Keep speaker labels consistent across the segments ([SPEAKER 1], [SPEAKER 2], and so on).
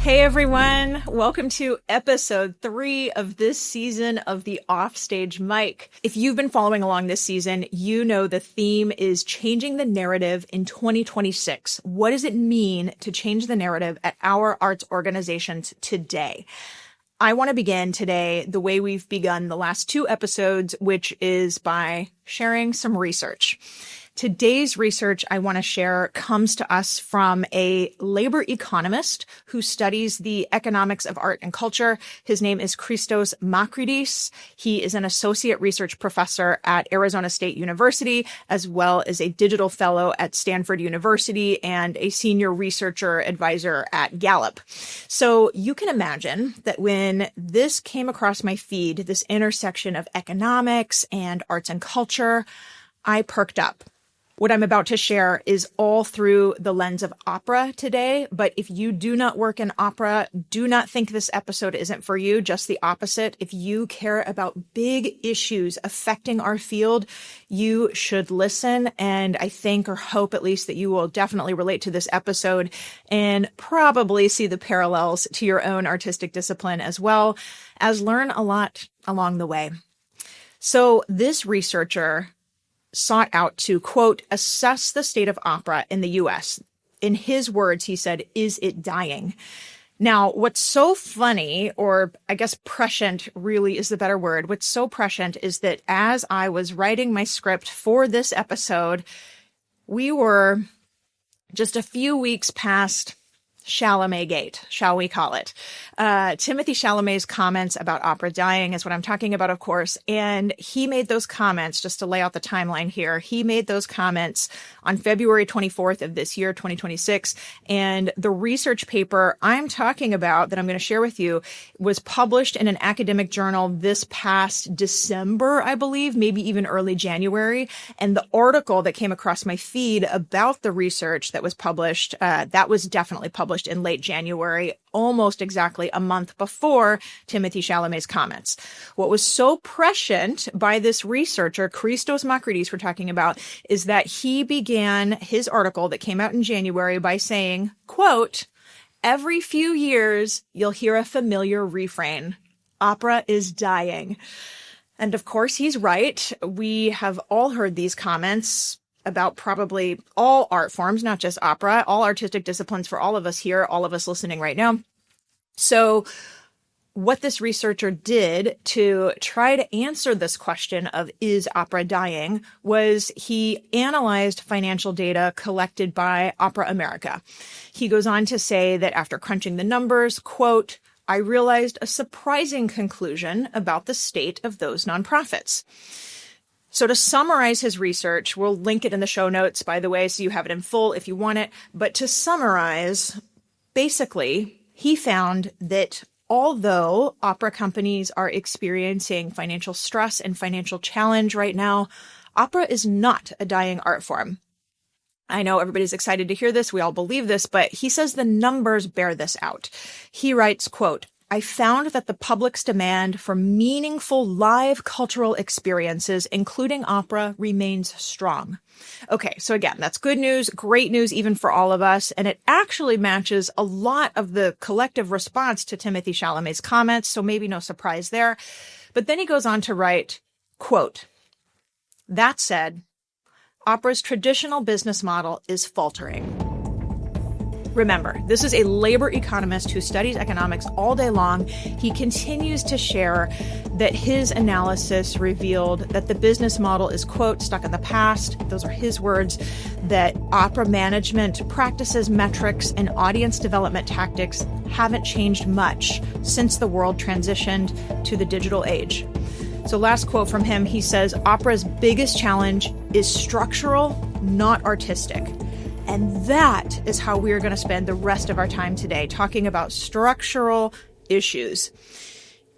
[SPEAKER 1] Hey everyone, welcome to episode 3 of this season of the Offstage Mic. If you've been following along this season, you know the theme is changing the narrative in 2026. What does it mean to change the narrative at our arts organizations today? I want to begin today the way we've begun the last 2 episodes, which is by sharing some research. Today's research I want to share comes to us from a labor economist who studies the economics of art and culture. His name is Christos Makridis. He is an associate research professor at Arizona State University, as well as a digital fellow at Stanford University and a senior researcher advisor at Gallup. So you can imagine that when this came across my feed, this intersection of economics and arts and culture, I perked up. What I'm about to share is all through the lens of opera today, but if you do not work in opera, do not think this episode isn't for you, just the opposite. If you care about big issues affecting our field, you should listen, and I think or hope at least that you will definitely relate to this episode and probably see the parallels to your own artistic discipline as well as learn a lot along the way. So this researcher sought out to, quote, assess the state of opera in the U.S. In his words, he said, is it dying? Now, what's so funny, or I guess prescient really is the better word, what's so prescient is that as I was writing my script for this episode, we were just a few weeks past Chalamet Gate, shall we call it. Timothée Chalamet's comments about opera dying is what I'm talking about, of course. And he made those comments, just to lay out the timeline here, he made those comments on February 24th of this year, 2026. And the research paper I'm talking about that I'm going to share with you was published in an academic journal this past December, I believe, maybe even early January. And the article that came across my feed about the research that was published, that was definitely published in late January, almost exactly a month before Timothée Chalamet's comments. What was so prescient by this researcher, Christos Makridis, we're talking about, is that he began his article that came out in January by saying, quote, every few years, you'll hear a familiar refrain. Opera is dying. And of course, he's right. We have all heard these comments about probably all art forms, not just opera, all artistic disciplines for all of us here, all of us listening right now. So what this researcher did to try to answer this question of is opera dying was he analyzed financial data collected by Opera America. He goes on to say that after crunching the numbers, quote, I realized a surprising conclusion about the state of those nonprofits. So to summarize his research, we'll link it in the show notes, by the way, so you have it in full if you want it. But to summarize, basically, he found that although opera companies are experiencing financial stress and financial challenge right now, opera is not a dying art form. I know everybody's excited to hear this. We all believe this, but he says the numbers bear this out. He writes, quote, I found that the public's demand for meaningful live cultural experiences, including opera, remains strong. Okay, so again, that's good news, great news even for all of us, and it actually matches a lot of the collective response to Timothée Chalamet's comments, so maybe no surprise there. But then he goes on to write, quote, that said, opera's traditional business model is faltering. Remember, this is a labor economist who studies economics all day long. He continues to share that his analysis revealed that the business model is, quote, stuck in the past. Those are his words, that opera management practices, metrics, and audience development tactics haven't changed much since the world transitioned to the digital age. So last quote from him, he says, opera's biggest challenge is structural, not artistic. And that is how we are going to spend the rest of our time today, talking about structural issues.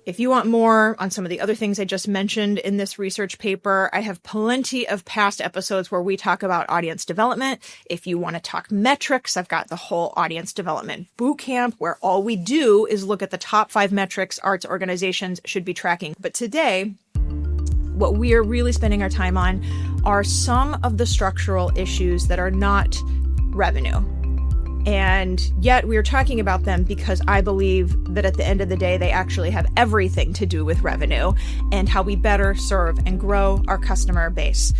[SPEAKER 1] If you want more on some of the other things I just mentioned in this research paper, I have plenty of past episodes where we talk about audience development. If you want to talk metrics, I've got the whole audience development bootcamp where all we do is look at the top 5 metrics arts organizations should be tracking. But today, what we are really spending our time on are some of the structural issues that are not revenue. And And yet we are talking about them because I believe that at the end of the day, they actually have everything to do with revenue and how we better serve and grow our customer base.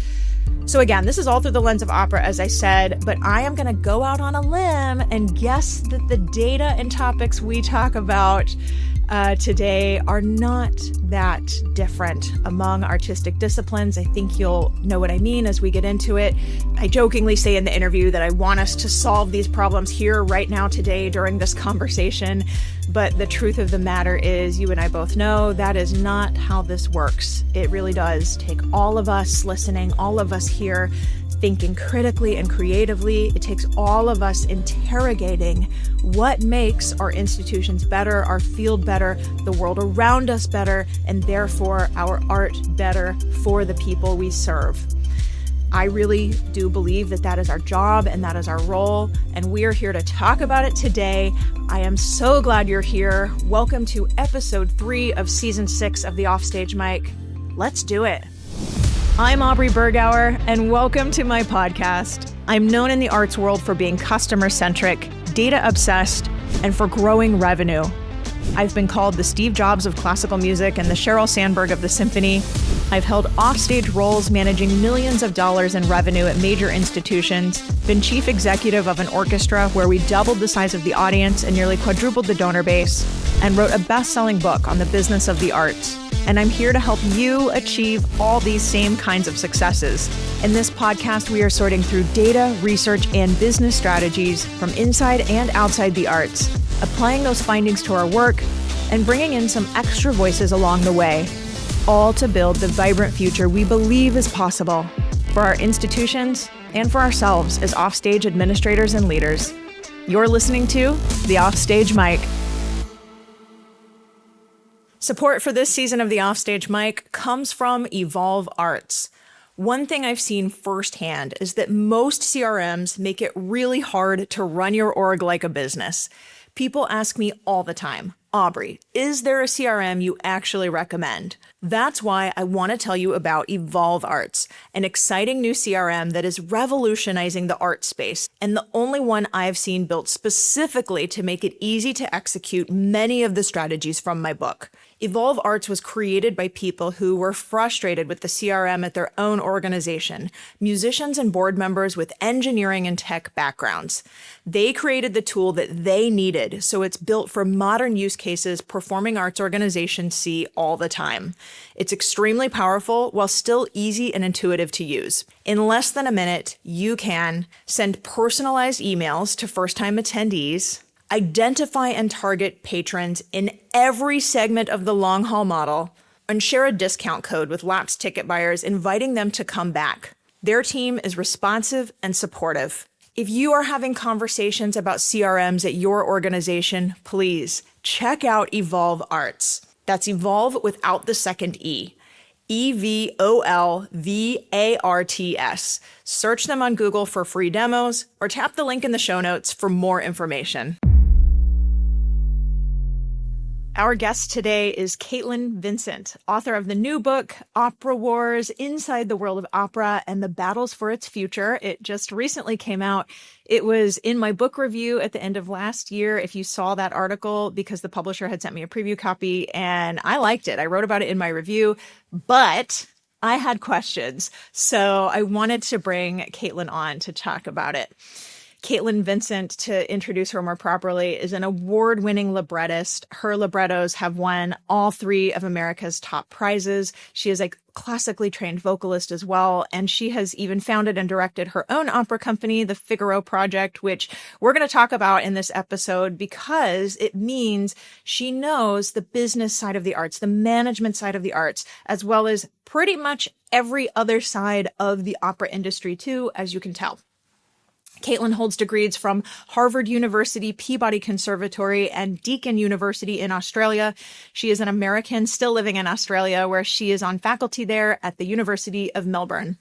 [SPEAKER 1] So again, this is all through the lens of opera, as I said, but I am going to go out on a limb and guess that the data and topics we talk about today are not that different among artistic disciplines. I think you'll know what I mean as we get into it. I jokingly say in the interview that I want us to solve these problems here, right now, today, during this conversation. But the truth of the matter is, you and I both know that is not how this works. It really does take all of us listening, all of us here thinking critically and creatively. It takes all of us interrogating what makes our institutions better, our field better, the world around us better, and therefore our art better for the people we serve. I really do believe that that is our job and that is our role, and we are here to talk about it today. I am so glad you're here. Welcome to episode 3 of season 6 of the Offstage Mic. Let's do it. I'm Aubrey Bergauer, and welcome to my podcast. I'm known in the arts world for being customer-centric, data-obsessed, and for growing revenue. I've been called the Steve Jobs of classical music and the Sheryl Sandberg of the symphony. I've held offstage roles managing millions of dollars in revenue at major institutions, been chief executive of an orchestra where we doubled the size of the audience and nearly quadrupled the donor base, and wrote a best-selling book on the business of the arts. And I'm here to help you achieve all these same kinds of successes. In this podcast, we are sorting through data, research, and business strategies from inside and outside the arts, applying those findings to our work, and bringing in some extra voices along the way, all to build the vibrant future we believe is possible for our institutions and for ourselves as offstage administrators and leaders. You're listening to the Offstage Mic. Support for this season of the Offstage Mic comes from Evolve Arts. One thing I've seen firsthand is that most CRMs make it really hard to run your org like a business. People ask me all the time, Aubrey, is there a CRM you actually recommend? That's why I want to tell you about Evolve Arts, an exciting new CRM that is revolutionizing the art space, and the only one I've seen built specifically to make it easy to execute many of the strategies from my book. Evolve Arts was created by people who were frustrated with the CRM at their own organization, musicians and board members with engineering and tech backgrounds. They created the tool that they needed, so it's built for modern use cases performing arts organizations see all the time. It's extremely powerful while still easy and intuitive to use. In less than a minute, you can send personalized emails to first-time attendees, identify and target patrons in every segment of the long-haul model, and share a discount code with lapsed ticket buyers, inviting them to come back. Their team is responsive and supportive. If you are having conversations about CRMs at your organization, please check out Evolve Arts. That's Evolve without the second E. EVOLVARTS. Search them on Google for free demos or tap the link in the show notes for more information. Our guest today is Caitlin Vincent, author of the new book, Opera Wars, Inside the World of Opera and the Battles for Its Future. It just recently came out. It was in my book review at the end of last year, if you saw that article, because the publisher had sent me a preview copy, and I liked it. I wrote about it in my review, but I had questions. So I wanted to bring Caitlin on to talk about it. Caitlin Vincent, to introduce her more properly, is an award-winning librettist. Her librettos have won all 3 of America's top prizes. She is a classically trained vocalist as well, and she has even founded and directed her own opera company, the Figaro Project, which we're going to talk about in this episode because it means she knows the business side of the arts, the management side of the arts, as well as pretty much every other side of the opera industry too, as you can tell. Caitlin holds degrees from Harvard University, Peabody Conservatory, and Deakin University in Australia. She is an American still living in Australia, where she is on faculty there at the University of Melbourne.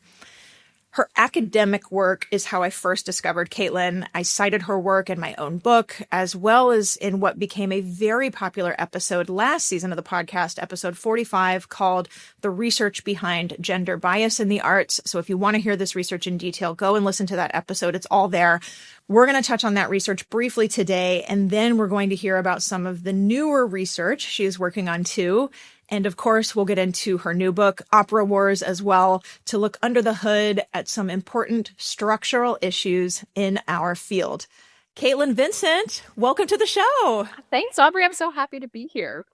[SPEAKER 1] Her academic work is how I first discovered Caitlin. I cited her work in my own book, as well as in what became a very popular episode last season of the podcast, episode 45, called The Research Behind Gender Bias in the Arts. So if you want to hear this research in detail, go and listen to that episode. It's all there. We're going to touch on that research briefly today, and then we're going to hear about some of the newer research she is working on too. And of course, we'll get into her new book, Opera Wars, as well, to look under the hood at some important structural issues in our field. Caitlin, Vincent, welcome to the show.
[SPEAKER 2] Thanks, Aubrey. I'm so happy to be here.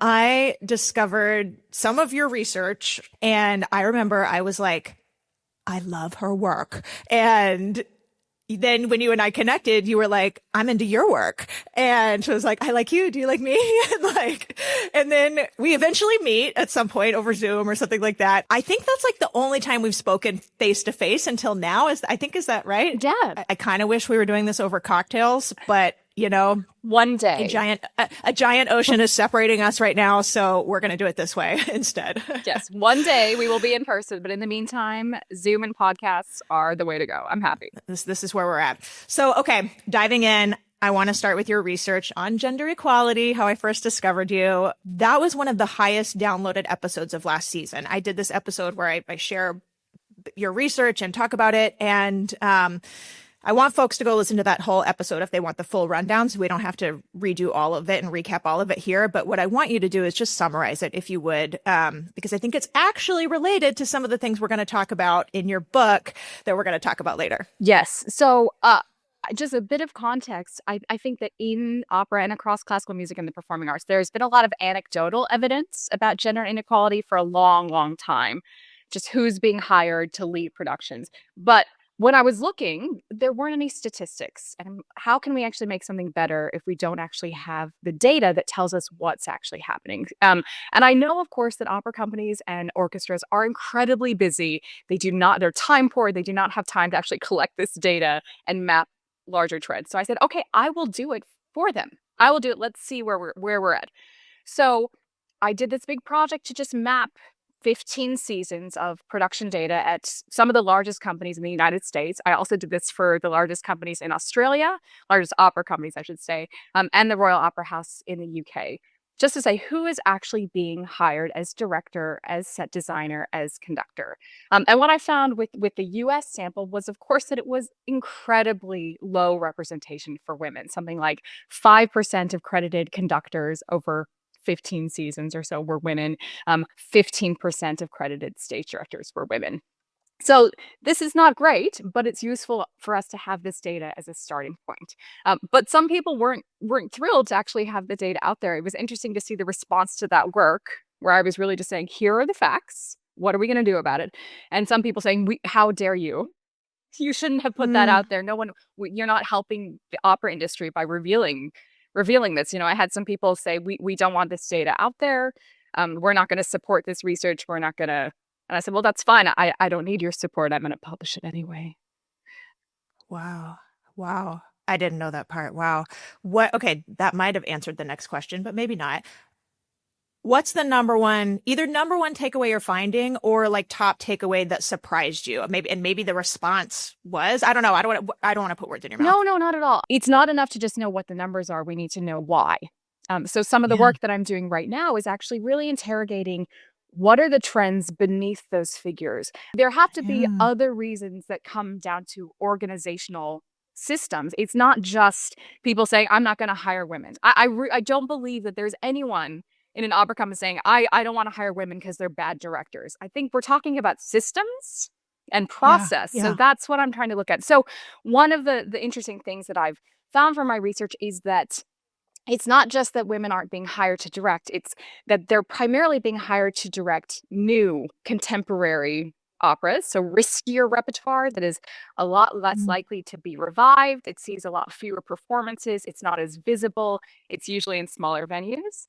[SPEAKER 1] I discovered some of your research, and I remember I was like, I love her work. And then when you and I connected, you were like, I'm into your work. And I was like, I like you. Do you like me? And then we eventually meet at some point over Zoom or something like that. I think that's like the only time we've spoken face to face until now. Is that right?
[SPEAKER 2] Yeah.
[SPEAKER 1] I kind of wish we were doing this over cocktails, but you know,
[SPEAKER 2] one day
[SPEAKER 1] a giant ocean is separating us right now. So we're going to do it this way instead.
[SPEAKER 2] Yes. One day we will be in person, but in the meantime, Zoom and podcasts are the way to go. I'm happy.
[SPEAKER 1] This is where we're at. So, okay, diving in, I want to start with your research on gender equality, how I first discovered you. That was one of the highest downloaded episodes of last season. I did this episode where I share your research and talk about it. And, I want folks to go listen to that whole episode if they want the full rundown, so we don't have to redo all of it and recap all of it here. But what I want you to do is just summarize it, if you would, because I think it's actually related to some of the things we're going to talk about in your book that we're going to talk about later.
[SPEAKER 2] Yes. So just a bit of context. I think that in opera and across classical music and the performing arts, there's been a lot of anecdotal evidence about gender inequality for a long, long time, just who's being hired to lead productions. But when I was looking, there weren't any statistics. And how can we actually make something better if we don't actually have the data that tells us what's actually happening? And I know, of course, that opera companies and orchestras are incredibly busy. They're time poor. They do not have time to actually collect this data and map larger trends. So I said, okay, I will do it for them. I will do it. Let's see where we're at. So I did this big project to just map 15 seasons of production data at some of the largest companies in the United States. I also did this for the largest companies in Australia, largest opera companies, I should say, and the Royal Opera House in the UK, just to say who is actually being hired as director, as set designer, as conductor. And what I found with the US sample was, of course, that it was incredibly low representation for women, something like 5% of credited conductors over 15 seasons or so were women. 15% of credited stage directors were women. So this is not great, but it's useful for us to have this data as a starting point. But some people weren't thrilled to actually have the data out there. It was interesting to see the response to that work, where I was really just saying, here are the facts. What are we going to do about it? And some people saying, how dare you? You shouldn't have put that out there. You're not helping the opera industry by revealing this. I had some people say, we don't want this data out there. We're not going to support this research. We're not going to. And I said, well, that's fine. I don't need your support. I'm going to publish it anyway.
[SPEAKER 1] Wow. I didn't know that part. Wow. Okay, that might have answered the next question, but maybe not. What's the either number one takeaway or finding, or like top takeaway that surprised you? Maybe the response was, I don't know. I don't want to put words in your mouth.
[SPEAKER 2] No, not at all. It's not enough to just know what the numbers are. We need to know why. So some of the work that I'm doing right now is actually really interrogating what are the trends beneath those figures. There have to be other reasons that come down to organizational systems. It's not just people saying, I'm not going to hire women. I don't believe that there's anyone in an opera company saying, I don't want to hire women because they're bad directors. I think we're talking about systems and process. Yeah. So that's what I'm trying to look at. So one of the interesting things that I've found from my research is that it's not just that women aren't being hired to direct, it's that they're primarily being hired to direct new contemporary operas, so riskier repertoire that is a lot less likely to be revived. It sees a lot fewer performances. It's not as visible. It's usually in smaller venues.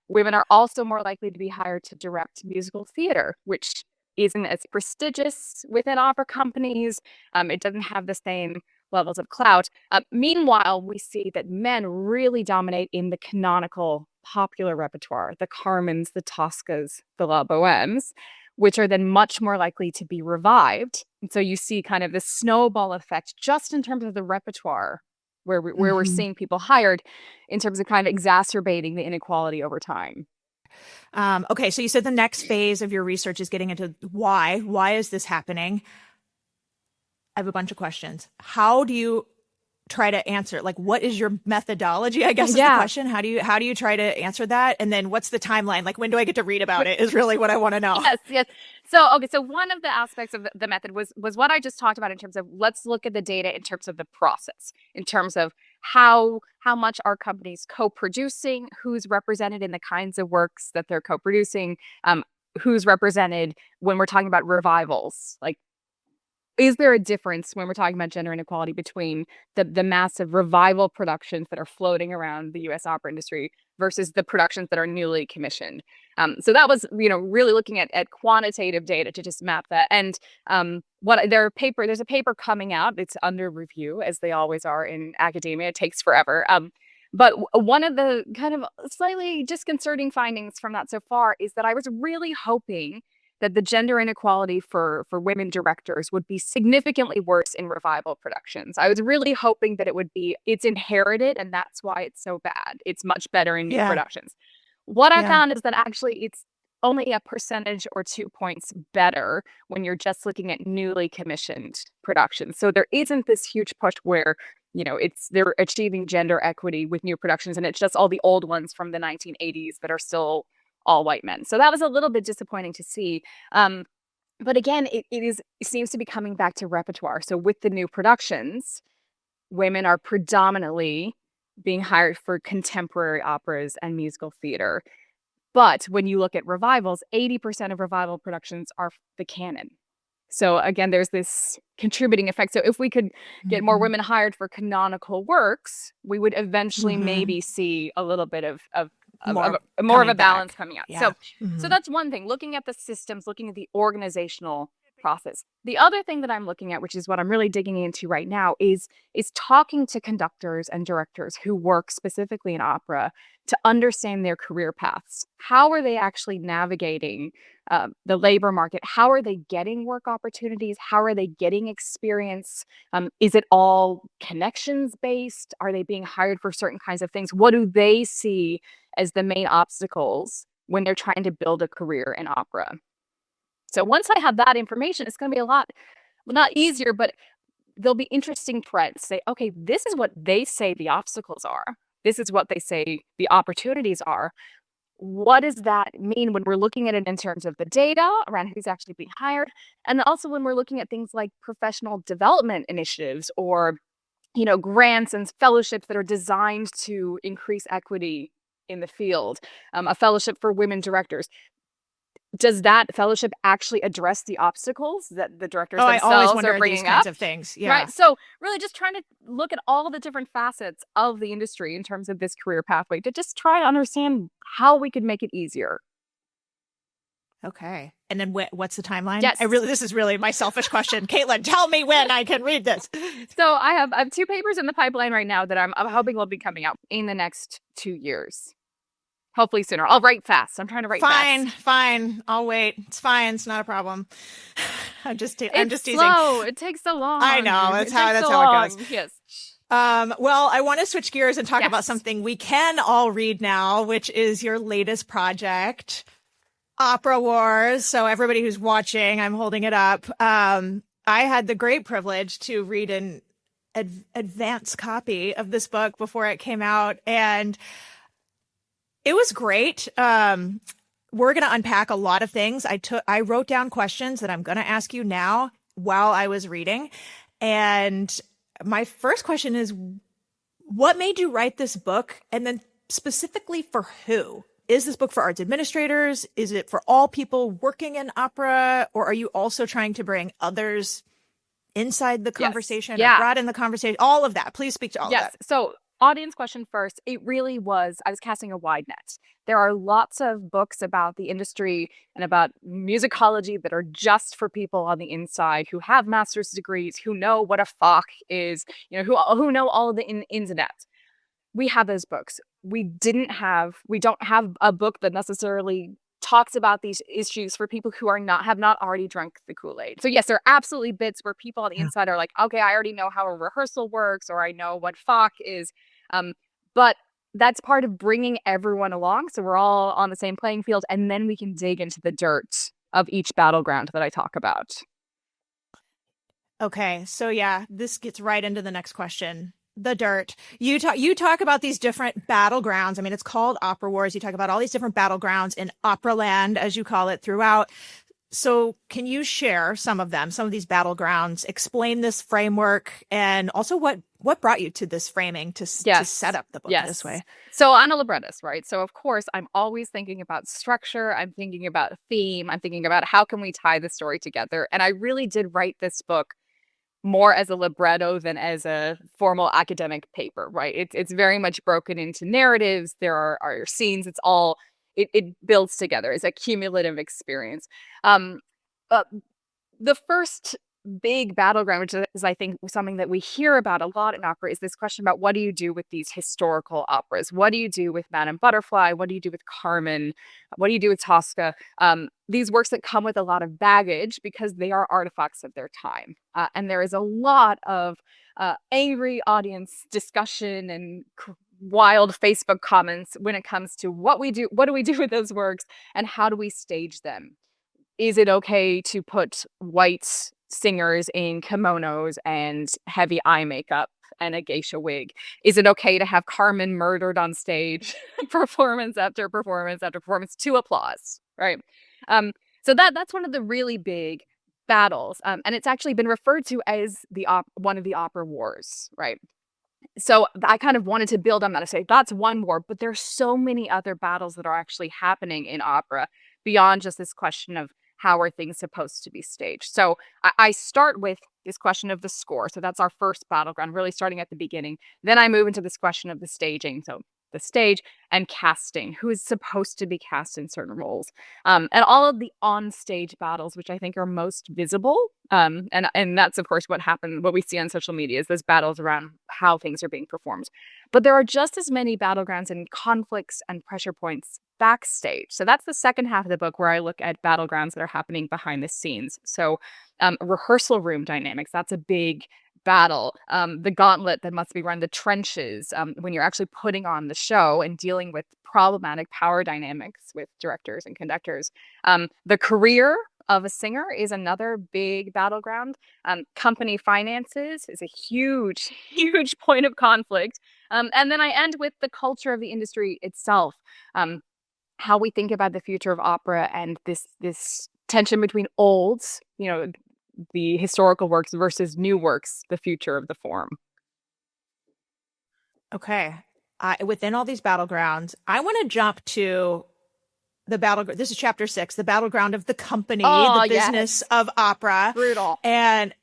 [SPEAKER 2] Women are also more likely to be hired to direct musical theater, which isn't as prestigious within opera companies. It doesn't have the same levels of clout. Meanwhile, we see that men really dominate in the canonical popular repertoire, the Carmens, the Toscas, the La Bohemes, which are then much more likely to be revived. And so you see kind of this snowball effect just in terms of the repertoire where we're seeing people hired in terms of kind of exacerbating the inequality over time.
[SPEAKER 1] Okay, so you said the next phase of your research is getting into why. Why is this happening? I have a bunch of questions. How do you try to answer? Like, what is your methodology, I guess is the question. How do you try to answer that? And then what's the timeline? Like, when do I get to read about it is really what I want to know.
[SPEAKER 2] Yes. So one of the aspects of the method was what I just talked about in terms of let's look at the data in terms of the process, in terms of how much are companies co-producing, who's represented in the kinds of works that they're co-producing, who's represented when we're talking about revivals. Like, is there a difference when we're talking about gender inequality between the massive revival productions that are floating around the U.S. opera industry versus the productions that are newly commissioned? So that was, really looking at quantitative data to just map that. And there's a paper coming out. It's under review, as they always are in academia. It takes forever. But one of the kind of slightly disconcerting findings from that so far is that I was really hoping that the gender inequality for women directors would be significantly worse in revival productions. I was really hoping that it's inherited and that's why it's so bad. It's much better in new productions. What I found is that actually it's only a percentage or 2 points better when you're just looking at newly commissioned productions. So there isn't this huge push where, they're achieving gender equity with new productions and it's just all the old ones from the 1980s that are still all white men. So that was a little bit disappointing to see. But again, it seems to be coming back to repertoire. So with the new productions, women are predominantly being hired for contemporary operas and musical theater. But when you look at revivals, 80% of revival productions are the canon. So again, there's this contributing effect. So if we could get more women hired for canonical works, we would eventually maybe see a little bit of more of a balance coming out. Yeah. So that's one thing, looking at the systems, looking at the organizational process. The other thing that I'm looking at, which is what I'm really digging into right now, is talking to conductors and directors who work specifically in opera to understand their career paths. How are they actually navigating the labor market? How are they getting work opportunities? How are they getting experience? Is it all connections based? Are they being hired for certain kinds of things? What do they see as the main obstacles when they're trying to build a career in opera? So once I have that information, it's going to be a lot, well, not easier, but there'll be interesting threads. Say, okay, this is what they say the obstacles are. This is what they say the opportunities are. What does that mean when we're looking at it in terms of the data around who's actually being hired? And also when we're looking at things like professional development initiatives or, grants and fellowships that are designed to increase equity in the field, a fellowship for women directors. Does that fellowship actually address the obstacles that the directors themselves are bringing
[SPEAKER 1] these kinds of things? Yeah.
[SPEAKER 2] Right. So really just trying to look at all the different facets of the industry in terms of this career pathway to just try to understand how we could make it easier.
[SPEAKER 1] Okay. And then what's the timeline?
[SPEAKER 2] Yes.
[SPEAKER 1] This is really my selfish question. Caitlin, tell me when I can read this.
[SPEAKER 2] So I have 2 papers in the pipeline right now that I'm hoping will be coming out in the next 2 years. Hopefully sooner. I'll write fast. I'm trying to write fast.
[SPEAKER 1] Fine. I'll wait. It's fine. It's not a problem. I'm just teasing.
[SPEAKER 2] Slow. It takes so long.
[SPEAKER 1] I know. That's how it goes.
[SPEAKER 2] Yes.
[SPEAKER 1] Well, I want to switch gears and talk about something we can all read now, which is your latest project, Opera Wars. So everybody who's watching, I'm holding it up. I had the great privilege to read an advance copy of this book before it came out, and it was great. We're going to unpack a lot of things. I wrote down questions that I'm going to ask you now while I was reading. And my first question is, what made you write this book? And then specifically for who? Is this book for arts administrators? Is it for all people working in opera? Or are you also trying to bring others inside the conversation or broaden the conversation? All of that. Please speak to all of that.
[SPEAKER 2] So audience question first. It really was, I was casting a wide net. There are lots of books about the industry and about musicology that are just for people on the inside who have master's degrees, who know what a Fach is, who know all of the ins and outs. We have those books. We don't have a book that necessarily talks about these issues for people who have not already drunk the Kool-Aid. So yes, there are absolutely bits where people on the inside are like, okay, I already know how a rehearsal works, or I know what FOC is. But that's part of bringing everyone along, so we're all on the same playing field, and then we can dig into the dirt of each battleground that I talk about.
[SPEAKER 1] Okay, so yeah, this gets right into the next question. The dirt. You talk about these different battlegrounds. I mean, it's called Opera Wars. You talk about all these different battlegrounds in opera land, as you call it, throughout. So can you share some of them, some of these battlegrounds, explain this framework, and also what brought you to this framing to set up the book this way?
[SPEAKER 2] So I'm a librettist, right? So of course, I'm always thinking about structure. I'm thinking about theme. I'm thinking about how can we tie the story together. And I really did write this book more as a libretto than as a formal academic paper, right? It's very much broken into narratives. There are scenes. It's all, it builds together. It's a cumulative experience. But the first big battleground, which is, I think, something that we hear about a lot in opera, is this question about what do you do with these historical operas? What do you do with Madame Butterfly? What do you do with Carmen? What do you do with Tosca? These works that come with a lot of baggage because they are artifacts of their time. And there is a lot of angry audience discussion and wild Facebook comments when it comes to what do we do with those works, and how do we stage them? Is it okay to put white singers in kimonos and heavy eye makeup and a geisha wig? Is it okay to have Carmen murdered on stage, performance after performance after performance, to applause, right? So that's one of the really big battles, and it's actually been referred to as one of the opera wars, right? So I kind of wanted to build on that and say that's one war, but there's so many other battles that are actually happening in opera beyond just this question of how are things supposed to be staged. So I start with this question of the score. So that's our first battleground, really starting at the beginning. Then I move into this question of the staging. So the stage and casting, who is supposed to be cast in certain roles, and all of the on-stage battles, which I think are most visible. And that's, of course, what we see on social media is those battles around how things are being performed. But there are just as many battlegrounds and conflicts and pressure points backstage. So that's the second half of the book, where I look at battlegrounds that are happening behind the scenes. So rehearsal room dynamics, that's a big battle. The gauntlet that must be run, the trenches, when you're actually putting on the show and dealing with problematic power dynamics with directors and conductors. The career of a singer is another big battleground. Company finances is a huge, huge point of conflict. And then I end with the culture of the industry itself. How we think about the future of opera and this tension between old, the historical works versus new works, the future of the form.
[SPEAKER 1] Okay. Within all these battlegrounds, I want to jump to the battleground. This is chapter 6, the battleground of the company, the business of opera.
[SPEAKER 2] Brutal.
[SPEAKER 1] And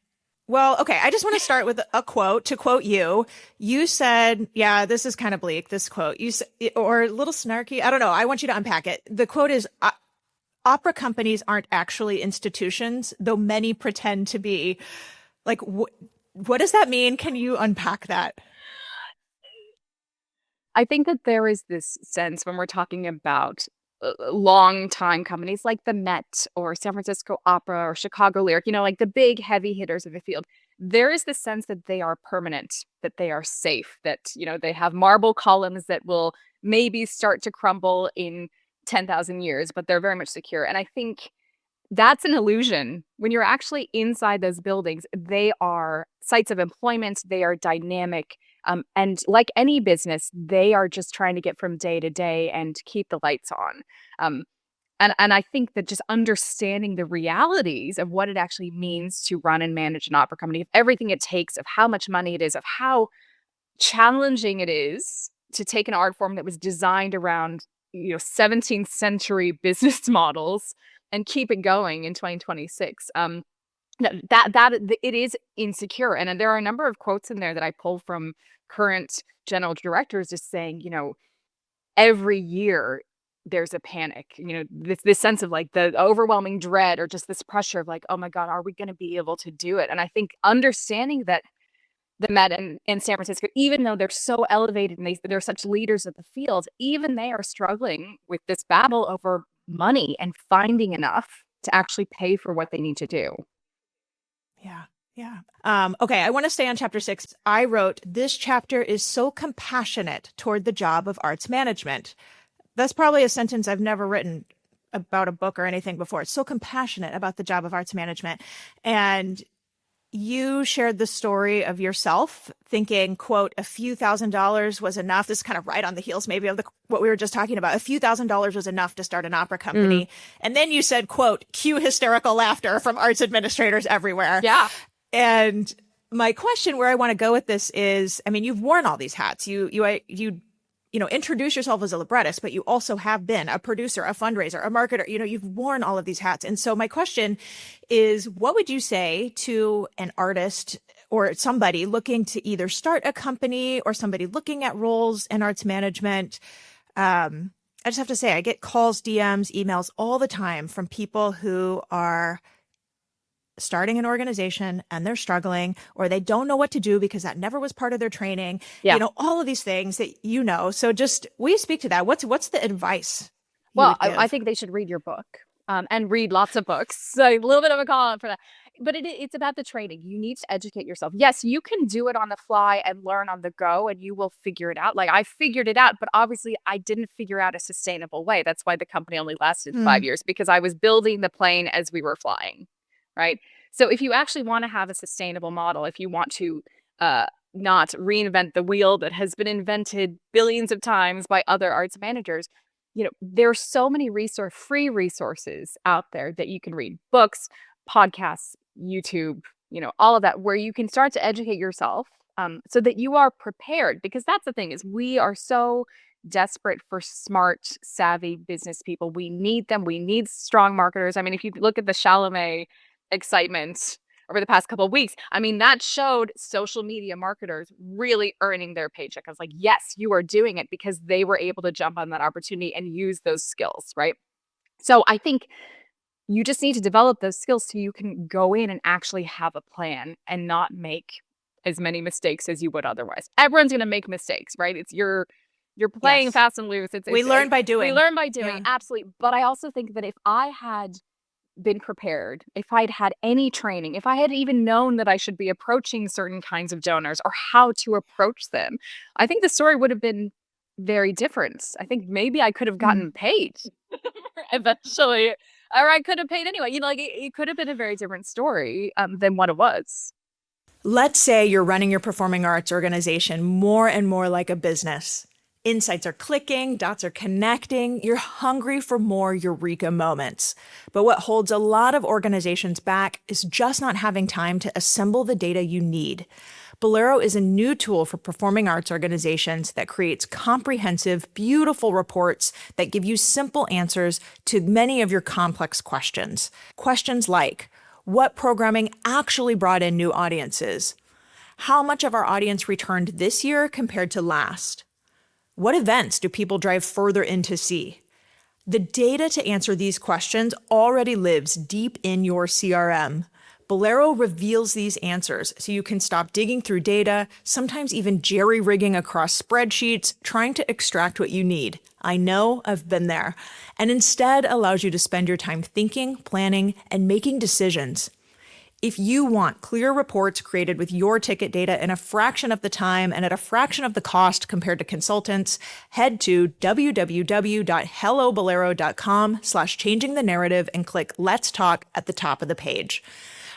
[SPEAKER 1] well, okay, I just want to start with a quote. To quote you, you said, yeah, this is kind of bleak, this quote. You said, or a little snarky. I don't know. I want you to unpack it. The quote is, opera companies aren't actually institutions, though many pretend to be. Like, what does that mean? Can you unpack that?
[SPEAKER 2] I think that there is this sense when we're talking about long-time companies like the Met or San Francisco Opera or Chicago Lyric, like the big heavy hitters of the field, there is this sense that they are permanent, that they are safe, that, they have marble columns that will maybe start to crumble in 10,000 years, but they're very much secure. And I think that's an illusion. When you're actually inside those buildings, they are sites of employment, they are dynamic. And like any business, they are just trying to get from day to day and keep the lights on. And I think that just understanding the realities of what it actually means to run and manage an opera company, of everything it takes, of how much money it is, of how challenging it is to take an art form that was designed around 17th century business models and keep it going in 2026. It is insecure. And there are a number of quotes in there that I pull from current general directors just saying, every year there's a panic, this sense of like the overwhelming dread or just this pressure of like, oh my God, are we going to be able to do it? And I think understanding that the Met in San Francisco, even though they're so elevated and they're such leaders of the field, even they are struggling with this battle over money and finding enough to actually pay for what they need to do.
[SPEAKER 1] Yeah. Yeah. Okay. I want to stay on chapter 6. I wrote, this chapter is so compassionate toward the job of arts management. That's probably a sentence I've never written about a book or anything before. It's so compassionate about the job of arts management. And you shared the story of yourself thinking, quote, a few $1,000s was enough. This is kind of right on the heels maybe of what we were just talking about. A few $1,000s was enough to start an opera company. And then you said, quote, cue hysterical laughter from arts administrators everywhere.
[SPEAKER 2] Yeah.
[SPEAKER 1] And my question where I want to go with this is, I mean, you've worn all these hats. You introduce yourself as a librettist, but you also have been a producer, a fundraiser, a marketer. You've worn all of these hats. And so my question is, what would you say to an artist or somebody looking to either start a company or somebody looking at roles in arts management? I just have to say, I get calls, DMs, emails all the time from people who are starting an organization and they're struggling, or they don't know what to do because that never was part of their training.
[SPEAKER 2] Yeah.
[SPEAKER 1] All of these things that So just, will you speak to that? What's the advice?
[SPEAKER 2] Well, I think they should read your book and read lots of books. So a little bit of a call out for that. But it's about the training. You need to educate yourself. Yes, you can do it on the fly and learn on the go, and you will figure it out. Like, I figured it out, but obviously I didn't figure out a sustainable way. That's why the company only lasted 5 years, because I was building the plane as we were flying. Right. So if you actually want to have a sustainable model, if you want to not reinvent the wheel that has been invented billions of times by other arts managers, there are so many free resources out there that you can read, books, podcasts, YouTube, all of that, where you can start to educate yourself so that you are prepared. Because that's the thing, is we are so desperate for smart, savvy business people. We need them. We need strong marketers. I mean, if you look at the Chalamet excitement over the past couple of weeks, I mean, that showed social media marketers really earning their paycheck. I was like, yes, you are doing it, because they were able to jump on that opportunity and use those skills, right? So I think you just need to develop those skills so you can go in and actually have a plan and not make as many mistakes as you would otherwise. Everyone's going to make mistakes, right? You're playing fast and loose.
[SPEAKER 1] We learn by doing.
[SPEAKER 2] Yeah. Absolutely. But I also think that if I had been prepared, if I'd had any training, if I had even known that I should be approaching certain kinds of donors or how to approach them, I think the story would have been very different. I think maybe I could have gotten paid eventually, or I could have paid anyway. It could have been a very different story than what it was.
[SPEAKER 1] Let's say you're running your performing arts organization more and more like a business. Insights are clicking, dots are connecting. You're hungry for more eureka moments. But what holds a lot of organizations back is just not having time to assemble the data you need. Bolero is a new tool for performing arts organizations that creates comprehensive, beautiful reports that give you simple answers to many of your complex questions. Questions like, what programming actually brought in new audiences? How much of our audience returned this year compared to last? What events do people drive further in to see? The data to answer these questions already lives deep in your CRM. Bolero reveals these answers so you can stop digging through data, sometimes even jerry-rigging across spreadsheets, trying to extract what you need. I know, I've been there. And instead allows you to spend your time thinking, planning, and making decisions. If you want clear reports created with your ticket data in a fraction of the time and at a fraction of the cost compared to consultants, head to www.hellobolero.com/changingthenarrative and click Let's Talk at the top of the page.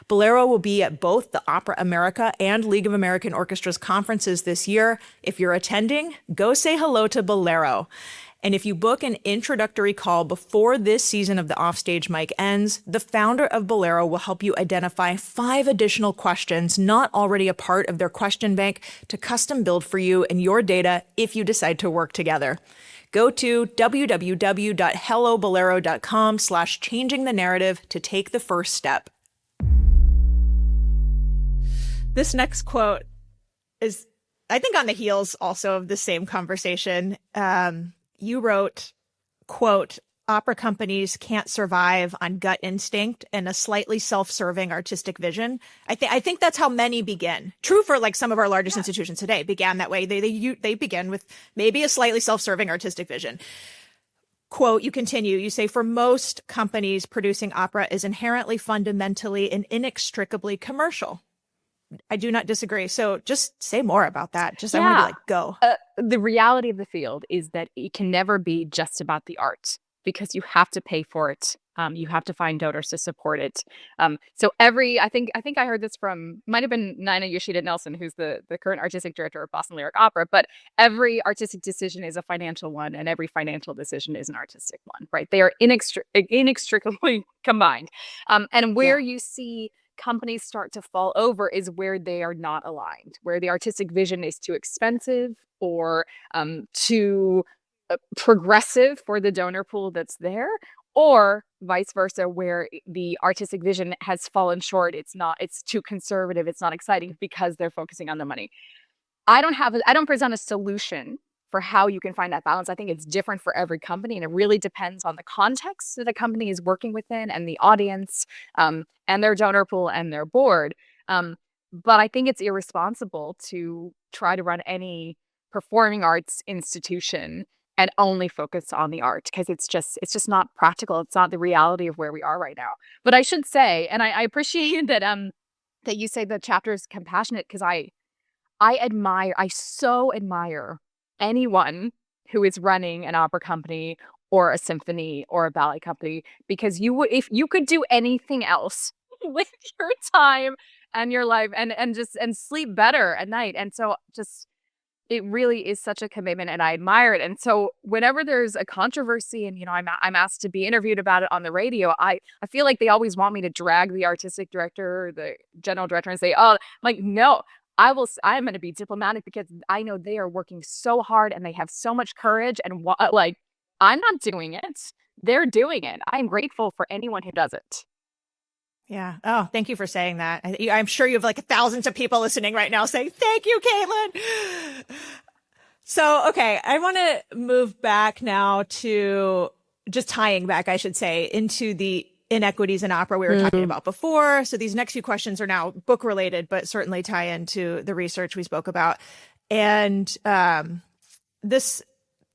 [SPEAKER 1] Bolero will be at both the Opera America and League of American Orchestras conferences this year. If you're attending, go say hello to Bolero. And if you book an introductory call before this season of the Offstage Mic ends, the founder of Bolero will help you identify 5 additional questions not already a part of their question bank to custom build for you and your data if you decide to work together. Go to www.hellobolero.com/changingthenarrative to take the first step. This next quote is, I think, on the heels also of the same conversation. You wrote, quote, opera companies can't survive on gut instinct and a slightly self-serving artistic vision. I think that's how many begin. True for like some of our largest institutions today began that way. They begin with maybe a slightly self-serving artistic vision. quote, you continue, you say, for most companies, producing opera is inherently, fundamentally, and inextricably commercial. I do not disagree. So just say more about that. Just, I want to be like, go.
[SPEAKER 2] The reality of the field is that it can never be just about the art because you have to pay for it. You have to find donors to support it. So I think I heard this from, might have been Nina Yoshida Nelson, who's the current artistic director of Boston Lyric Opera, but every artistic decision is a financial one and every financial decision is an artistic one, right? They are inextricably combined. And where you see companies start to fall over is where they are not aligned, where the artistic vision is too expensive or too progressive for the donor pool that's there, or vice versa, where the artistic vision has fallen short. It's too conservative. It's not exciting because they're focusing on the money. I don't present a solution for how you can find that balance. I think it's different for every company, and it really depends on the context that a company is working within and the audience, and their donor pool and their board. But I think it's irresponsible to try to run any performing arts institution and only focus on the art, because it's just not practical. It's not the reality of where we are right now. But I should say, and I appreciate that you say the chapter is compassionate, because I so admire anyone who is running an opera company or a symphony or a ballet company, because if you could do anything else with your time and your life and sleep better at night. And so just, it really is such a commitment, and I admire it. And so whenever there's a controversy and, I'm asked to be interviewed about it on the radio, I feel like they always want me to drag the artistic director or the general director and say, oh, I'm like, no, I'm going to be diplomatic, because I know they are working so hard and they have so much courage, and I'm not doing it. They're doing it. I'm grateful for anyone who does it.
[SPEAKER 1] Yeah. Oh, thank you for saying that. I'm sure you have like thousands of people listening right now saying, thank you, Caitlin. So, okay, I want to move back now to just tying back, I should say, into the inequities in opera we were talking about before. So these next few questions are now book related, but certainly tie into the research we spoke about. And these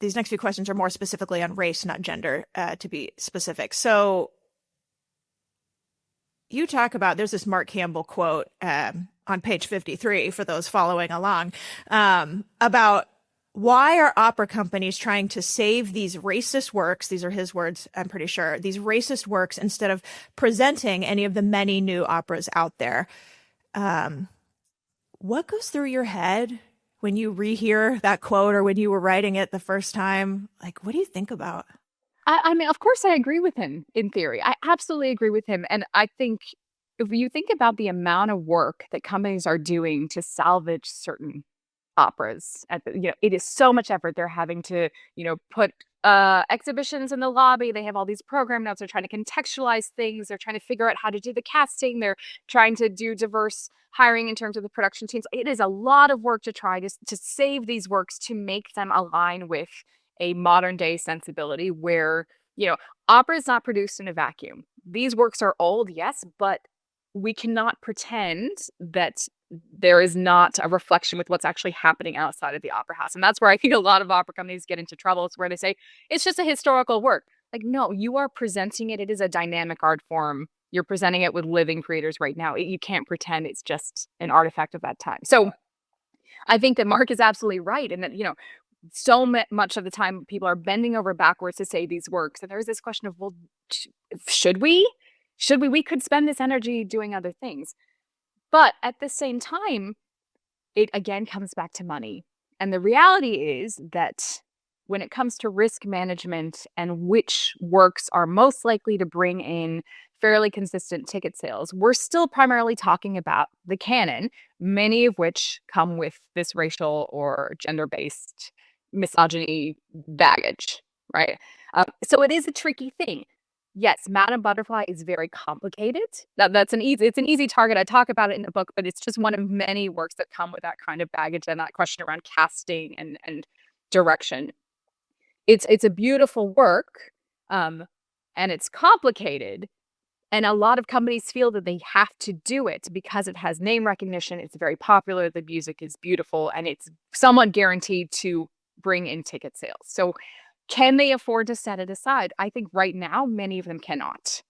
[SPEAKER 1] next few questions are more specifically on race, not gender, to be specific. So you talk about, there's this Mark Campbell quote on page 53 for those following along, about why are opera companies trying to save these racist works? These are his words, I'm pretty sure. These racist works instead of presenting any of the many new operas out there. What goes through your head when you rehear that quote, or when you were writing it the first time? Like, what do you think about?
[SPEAKER 2] I mean, of course, I agree with him in theory. I absolutely agree with him. And I think if you think about the amount of work that companies are doing to salvage certain operas, it is so much effort. They're having to, put exhibitions in the lobby. They have all these program notes. They're trying to contextualize things. They're trying to figure out how to do the casting. They're trying to do diverse hiring in terms of the production teams. It is a lot of work to try to save these works, to make them align with a modern day sensibility where, opera is not produced in a vacuum. These works are old, yes, but we cannot pretend that there is not a reflection with what's actually happening outside of the opera house. And that's where I think a lot of opera companies get into trouble. It's where they say, it's just a historical work. Like, no, you are presenting it. It is a dynamic art form. You're presenting it with living creators right now. You can't pretend it's just an artifact of that time. So I think that Mark is absolutely right. And that, so much of the time people are bending over backwards to say these works. And there's this question of, well, should we? We could spend this energy doing other things. But at the same time, it again comes back to money. And the reality is that when it comes to risk management and which works are most likely to bring in fairly consistent ticket sales, we're still primarily talking about the canon, many of which come with this racial or gender-based misogyny baggage, right? So it is a tricky thing. Yes, Madame Butterfly is very complicated. It's an easy target. I talk about it in the book, but it's just one of many works that come with that kind of baggage and that question around casting and direction. It's a beautiful work, and it's complicated. And a lot of companies feel that they have to do it because it has name recognition. It's very popular. The music is beautiful, and it's somewhat guaranteed to bring in ticket sales. So Can they afford to set it aside? I think right now, many of them cannot.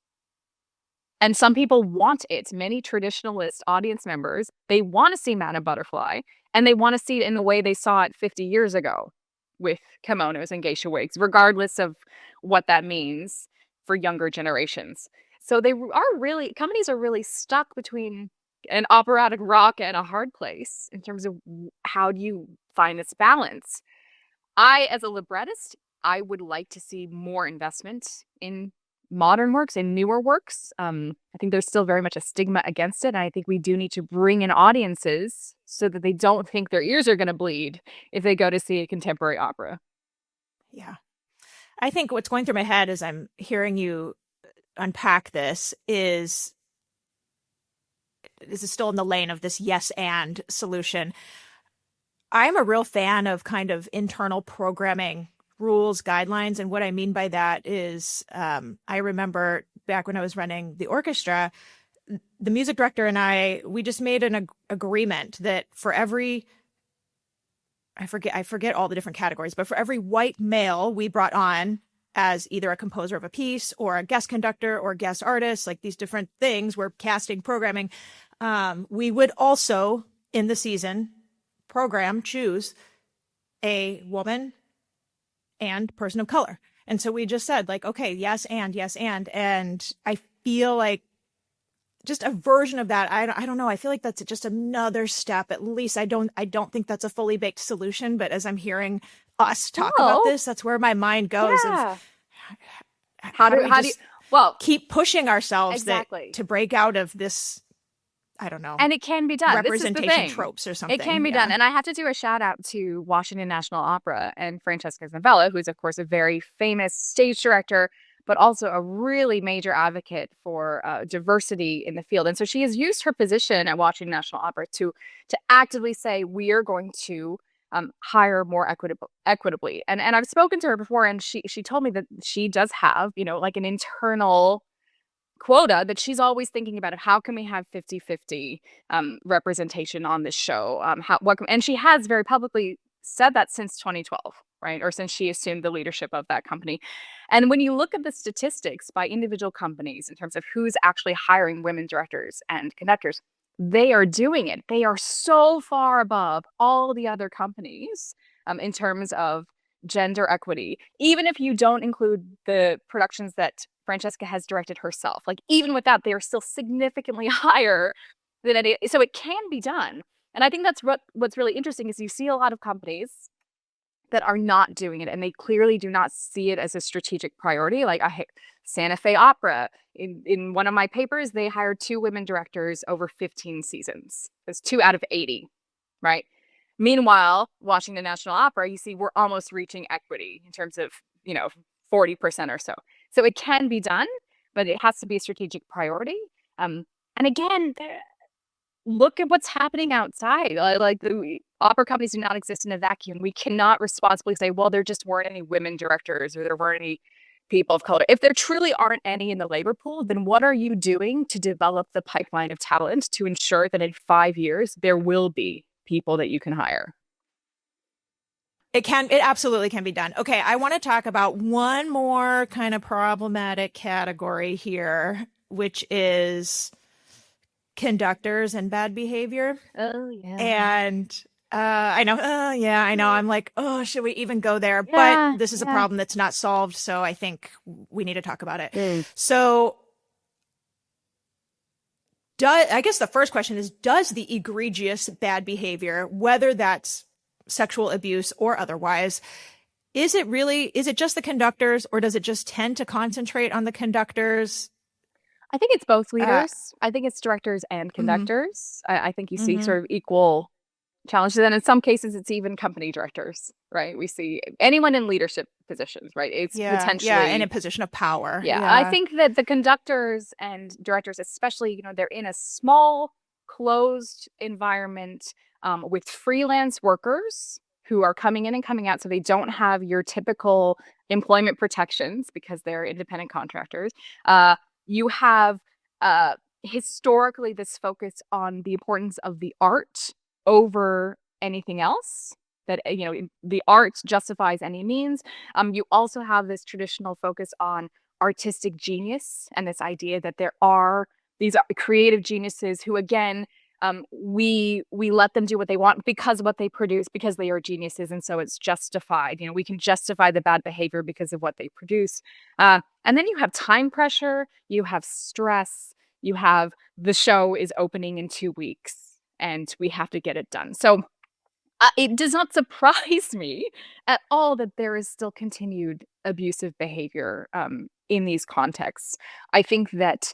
[SPEAKER 2] And some people want it. Many traditionalist audience members, they want to see Madame Butterfly, and they want to see it in the way they saw it 50 years ago with kimonos and geisha wigs, regardless of what that means for younger generations. So companies are really stuck between an operatic rock and a hard place in terms of how do you find this balance. As a librettist, I would like to see more investment in modern works, in newer works. I think there's still very much a stigma against it. And I think we do need to bring in audiences so that they don't think their ears are going to bleed if they go to see a contemporary opera.
[SPEAKER 1] Yeah. I think what's going through my head as I'm hearing you unpack this is still in the lane of this yes and solution. I'm a real fan of kind of internal programming rules, guidelines. And what I mean by that is I remember back when I was running the orchestra, the music director and we just made an agreement that for every, I forget all the different categories, but for every white male we brought on as either a composer of a piece or a guest conductor or guest artist, like these different things, we're casting, programming. We would also in the season choose a woman and person of color. And so we just said like, okay, yes. And I feel like just a version of that. I don't know. I feel like that's just another step. At least I don't think that's a fully baked solution, but as I'm hearing us talk about this, that's where my mind goes.
[SPEAKER 2] Yeah.
[SPEAKER 1] Of how do you keep pushing ourselves
[SPEAKER 2] exactly.
[SPEAKER 1] to break out of this, I don't know.
[SPEAKER 2] And it can be done.
[SPEAKER 1] Representation tropes or something.
[SPEAKER 2] It can be done. And I have to do a shout out to Washington National Opera and Francesca Zambella, who's of course a very famous stage director, but also a really major advocate for diversity in the field. And so she has used her position at Washington National Opera to actively say, we are going to hire more equitably. And I've spoken to her before, and she told me that she does have, like an internal quota that she's always thinking about of how can we have 50-50 representation on this show. And she has very publicly said that since 2012, right? Or since she assumed the leadership of that company. And when you look at the statistics by individual companies in terms of who's actually hiring women directors and conductors, they are doing it. They are so far above all the other companies in terms of gender equity, even if you don't include the productions that Francesca has directed herself. Like even with that, they are still significantly higher than any. So it can be done. And I think that's what's really interesting is you see a lot of companies that are not doing it, and they clearly do not see it as a strategic priority. Like Santa Fe Opera, in one of my papers, they hired 2 women directors over 15 seasons. It's 2 out of 80, right? Meanwhile, Washington National Opera, you see, we're almost reaching equity in terms of, 40% or so. So it can be done, but it has to be a strategic priority. And again, look at what's happening outside. Like the opera companies do not exist in a vacuum. We cannot responsibly say, well, there just weren't any women directors or there weren't any people of color. If there truly aren't any in the labor pool, then what are you doing to develop the pipeline of talent to ensure that in 5 years there will be people that you can hire?
[SPEAKER 1] It absolutely can be done. Okay, I want to talk about one more kind of problematic category here, which is conductors and bad behavior.
[SPEAKER 2] Oh, yeah.
[SPEAKER 1] And I know. I'm like, should we even go there?
[SPEAKER 2] Yeah,
[SPEAKER 1] but this is a problem that's not solved. So I think we need to talk about it.
[SPEAKER 2] So
[SPEAKER 1] I guess the first question is, does the egregious bad behavior, whether that's sexual abuse or otherwise, is it just the conductors, or does it just tend to concentrate on the conductors?
[SPEAKER 2] I think it's both leaders. I think it's directors and conductors. I think you see sort of equal challenges. And in some cases, it's even company directors, right? We see anyone in leadership positions, right? It's potentially
[SPEAKER 1] in a position of power.
[SPEAKER 2] Yeah. I think that the conductors and directors, especially, they're in a small, closed environment with freelance workers who are coming in and coming out. So they don't have your typical employment protections because they're independent contractors. You have historically this focus on the importance of the art over anything else. that, the art justifies any means. You also have this traditional focus on artistic genius and this idea that there are these creative geniuses who, again, we let them do what they want because of what they produce, because they are geniuses, and so it's justified. We can justify the bad behavior because of what they produce. And then you have time pressure, you have stress, you have the show is opening in 2 weeks, and we have to get it done. So it does not surprise me at all that there is still continued abusive behavior in these contexts. I think that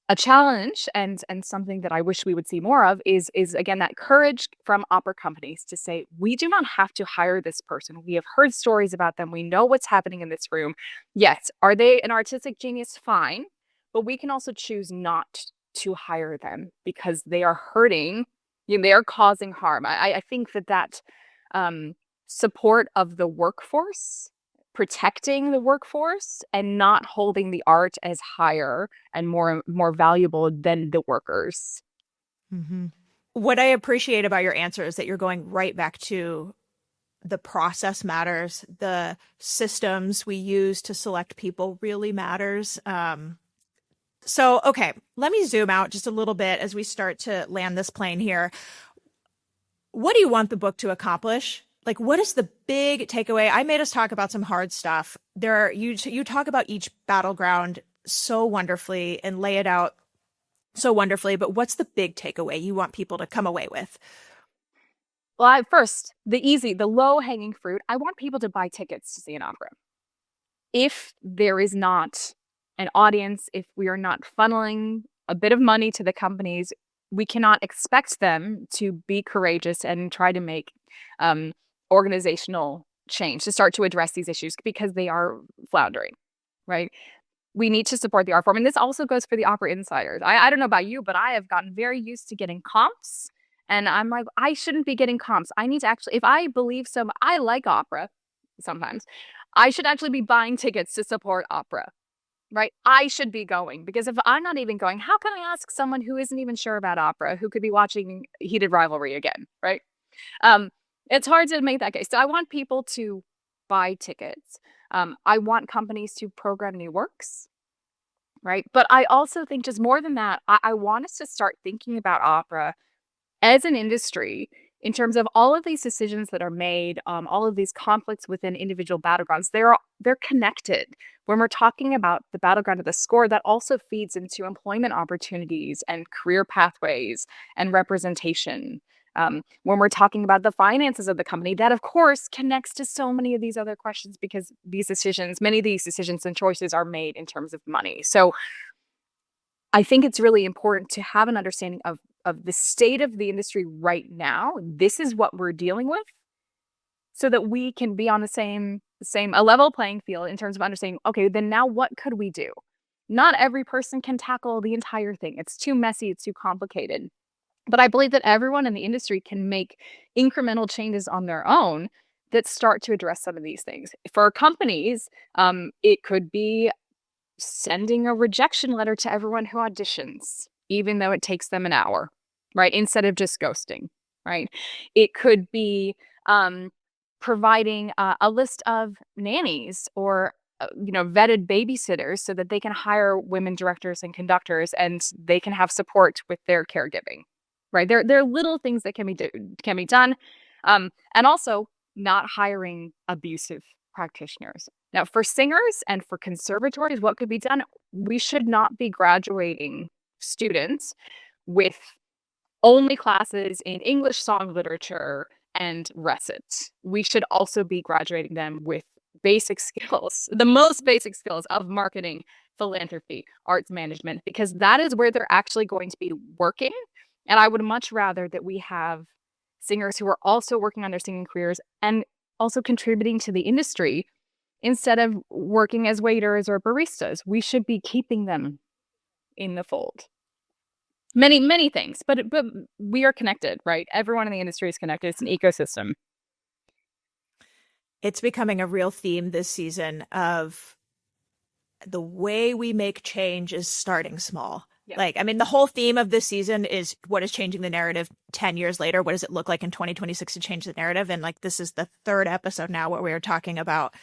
[SPEAKER 2] a challenge and something that I wish we would see more of is again that courage from opera companies to say, we do not have to hire this person. We have heard stories about them. We know what's happening in this room. Yes, are they an artistic genius? Fine, but we can also choose not to hire them because they are hurting. They are causing harm. I think that support of the workforce, protecting the workforce and not holding the art as higher and more valuable than the workers.
[SPEAKER 1] Mm-hmm. What I appreciate about your answer is that you're going right back to the process matters. The systems we use to select people really matters. So, okay, let me zoom out just a little bit as we start to land this plane here. What do you want the book to accomplish? Like, what is the big takeaway? I made us talk about some hard stuff. You talk about each battleground so wonderfully and lay it out so wonderfully, but what's the big takeaway you want people to come away with?
[SPEAKER 2] Well, first, the low-hanging fruit, I want people to buy tickets to see an opera. If there is not an audience, if we are not funneling a bit of money to the companies, we cannot expect them to be courageous and try to make organizational change to start to address these issues because they are floundering, right? We need to support the art form. And this also goes for the opera insiders. I don't know about you, but I have gotten very used to getting comps. And I'm like, I shouldn't be getting comps. I need to actually, if I believe so, I like opera sometimes. I should actually be buying tickets to support opera, right? I should be going, because if I'm not even going, how can I ask someone who isn't even sure about opera, who could be watching Heated Rivalry again, right? It's hard to make that case. So I want people to buy tickets. I want companies to program new works, right? But I also think just more than that, I want us to start thinking about opera as an industry in terms of all of these decisions that are made, all of these conflicts within individual battlegrounds. They're connected. When we're talking about the battleground of the score, that also feeds into employment opportunities and career pathways and representation. When we're talking about the finances of the company, that of course connects to so many of these other questions, because many of these decisions and choices are made in terms of money. So I think it's really important to have an understanding of the state of the industry right now. This is what we're dealing with, so that we can be on a level playing field in terms of understanding, okay, then now what could we do? Not every person can tackle the entire thing. It's too messy, it's too complicated. But I believe that everyone in the industry can make incremental changes on their own that start to address some of these things. For companies, it could be sending a rejection letter to everyone who auditions, even though it takes them an hour, right? Instead of just ghosting, right? It could be providing a list of nannies or vetted babysitters so that they can hire women directors and conductors, and they can have support with their caregiving, right? There are little things that can be done, and also not hiring abusive practitioners. Now, for singers and for conservatories, what could be done? We should not be graduating students with only classes in English song literature and recits. We should also be graduating them with basic skills, the most basic skills of marketing, philanthropy, arts management, because that is where they're actually going to be working. And I would much rather that we have singers who are also working on their singing careers and also contributing to the industry instead of working as waiters or baristas. We should be keeping them in the fold. Many, many things, but we are connected, right? Everyone in the industry is connected. It's an ecosystem.
[SPEAKER 1] It's becoming a real theme this season of the way we make change is starting small.
[SPEAKER 2] Yeah.
[SPEAKER 1] Like, I mean, the whole theme of this season is what is changing the narrative 10 years later? What does it look like in 2026 to change the narrative? And like, this is the third episode now where we are talking about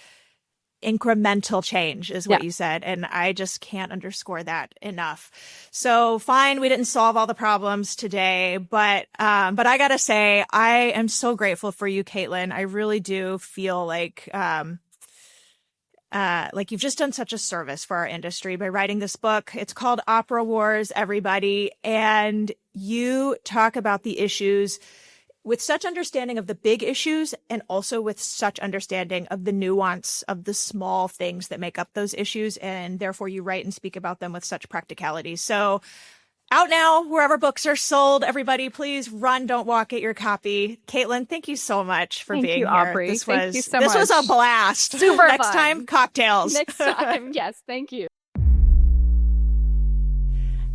[SPEAKER 1] incremental change is what you said. And I just can't underscore that enough. So fine, we didn't solve all the problems today, but I gotta say, I am so grateful for you, Caitlin. I really do feel like you've just done such a service for our industry by writing this book. It's called Opera Wars, everybody. And you talk about the issues with such understanding of the big issues and also with such understanding of the nuance of the small things that make up those issues. And therefore you write and speak about them with such practicality. So out now, wherever books are sold, everybody, please run, don't walk, get your copy. Caitlin, thank you so much for being
[SPEAKER 2] you,
[SPEAKER 1] here.
[SPEAKER 2] Aubrey.
[SPEAKER 1] This
[SPEAKER 2] Thank you so
[SPEAKER 1] this
[SPEAKER 2] much.
[SPEAKER 1] was a blast.
[SPEAKER 2] Super
[SPEAKER 1] Next
[SPEAKER 2] fun.
[SPEAKER 1] time, cocktails.
[SPEAKER 2] Next time. Yes, thank you.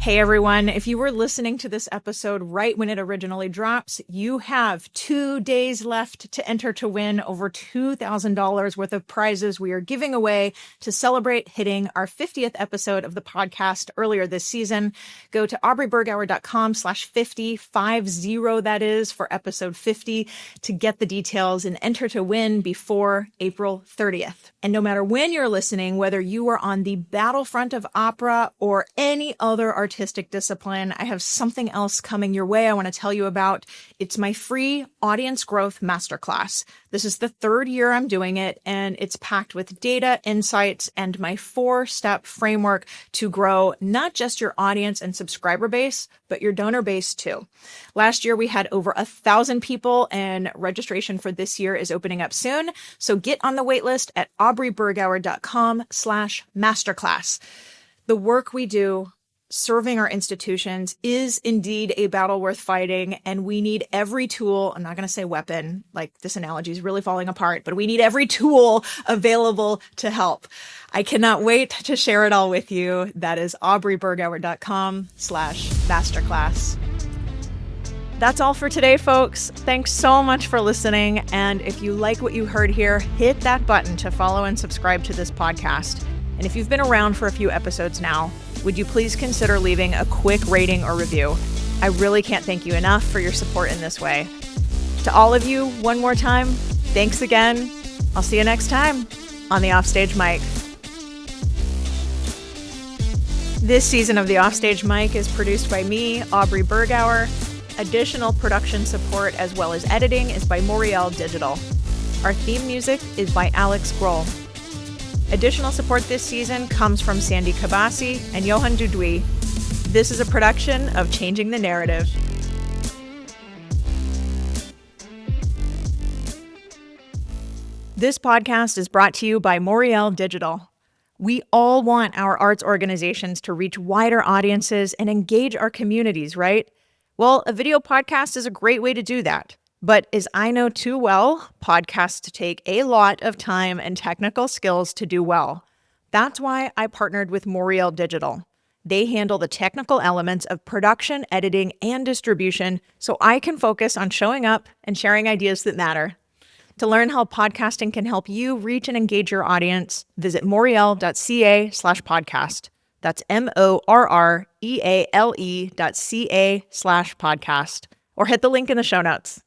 [SPEAKER 1] Hey everyone, if you were listening to this episode right when it originally drops, you have 2 days left to enter to win over $2,000 worth of prizes we are giving away to celebrate hitting our 50th episode of the podcast earlier this season. Go to aubreybergauer.com/50, that is, for episode 50 to get the details and enter to win before April 30th. And no matter when you're listening, whether you are on the battlefront of opera or any other artistic discipline, I have something else coming your way I want to tell you about. It's my free audience growth masterclass. This is the third year I'm doing it, and it's packed with data, insights, and my 4-step framework to grow not just your audience and subscriber base, but your donor base too. Last year, we had over 1,000 people, and registration for this year is opening up soon. So get on the wait list at aubreybergauer.com/masterclass. The work we do serving our institutions is indeed a battle worth fighting, and we need every tool. I'm not going to say weapon, like this analogy is really falling apart, but we need every tool available to help. I cannot wait to share it all with you. That is aubreybergauer.com/masterclass. That's all for today, folks. Thanks so much for listening. And if you like what you heard here, hit that button to follow and subscribe to this podcast. And if you've been around for a few episodes now, would you please consider leaving a quick rating or review? I really can't thank you enough for your support in this way. To all of you, one more time, thanks again. I'll see you next time on the Offstage Mic. This season of the Offstage Mic is produced by me, Aubrey Bergauer. Additional production support as well as editing is by Moriel Digital. Our theme music is by Alex Grohl. Additional support this season comes from Sandy Kabasi and Johan Dudui. This is a production of Changing the Narrative. This podcast is brought to you by Moriel Digital. We all want our arts organizations to reach wider audiences and engage our communities, right? Well, a video podcast is a great way to do that. But as I know too well, podcasts take a lot of time and technical skills to do well. That's why I partnered with Moriel Digital. They handle the technical elements of production, editing, and distribution, so I can focus on showing up and sharing ideas that matter. To learn how podcasting can help you reach and engage your audience, visit moriel.ca/podcast. That's MORREALE.ca/podcast. Or hit the link in the show notes.